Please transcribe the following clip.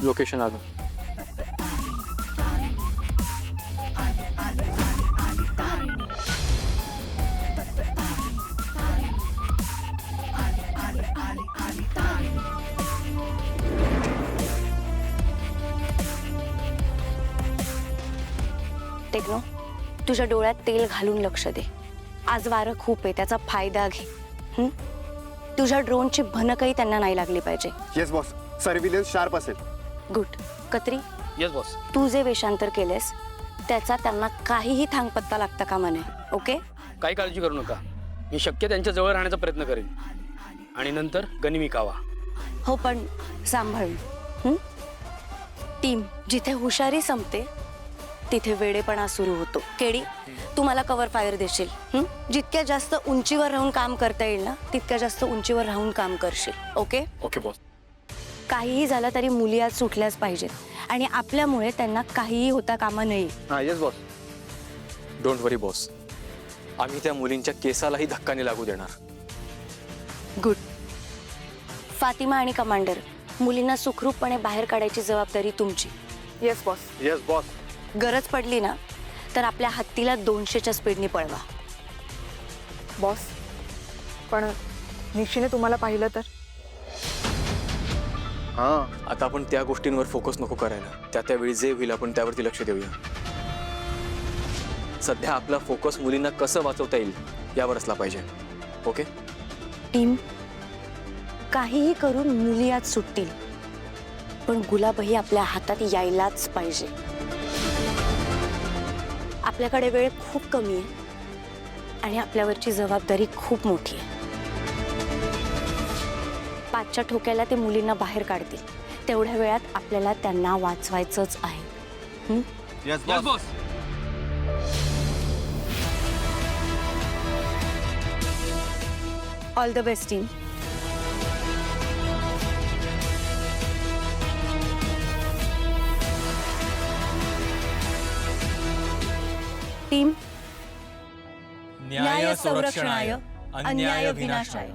Location आलं. Techno, तुझ्या डोळ्यात तेल घालून लक्ष दे. आज वारं खूप आहे, त्याचा फायदा घे. तुझ्या ड्रोनची भनकही त्यांना नाही लागली पाहिजे. येस बॉस, सर्व्हिलन्स शार्प असेल. गुड. कत्री, येस बॉस. तू जे वेषांतर केलेस त्याचा त्यांना काहीही थांगपत्ता लागता कामा नये. ओके? काही काळजी करू नका. मी शक्य त्यांच्या जवळ राहण्याचा प्रयत्न करेन आणि नंतर गनिमी कावा. हो, पण सांभाळून. टीम, जिथे हुशारी संपते तिथे वेडेपणा सुरू होतो. केडी, तू मला कव्हर फायर देशील. जितक्या जास्त उंचीवर राहून काम करता येईल ना, तितक्या जास्त उंचीवर राहून काम करशील. ओके? Okay boss. काहीही झालं तरी मुली आज सुटल्याच पाहिजेत आणि आपल्यामुळे त्यांना काहीही होता कामा नये. हां yes boss. Don't worry boss, आम्ही त्या मुलींच्या केसालाही धक्का नाही लागू देणार. गुड. फातिमा आणि कमांडर, मुलींना सुखरूपपणे बाहेर काढायची जबाबदारी तुमची. Yes boss. Yes boss. गरज पडली ना तर आपल्या हत्तीला 200च्या स्पीडने पळवा. बॉस, पण निशीने तुम्हाला पाहिलं तर? हां आता आपण त्या गोष्टींवर फोकस नको करायला. त्यावेळी जे होईल आपण त्यावरती लक्ष देऊया. सध्या आपला फोकस मुलींना कसं वाचवता येईल यावर असला पाहिजे. ओके? टीम, काहीही करून मुली आज सुटतील, पण गुलाबही आपल्या हातात यायलाच पाहिजे. आपल्याकडे वेळ खूप कमी आहे आणि आपल्यावरची जबाबदारी खूप मोठी आहे. 5च्या ठोक्याला ते मुलींना बाहेर काढतील. तेवढ्या वेळात आपल्याला त्यांना वाचवायचंच आहे. Yes boss. All the best team. Team, न्याय संरक्षणाय अन्याय विनाशाय.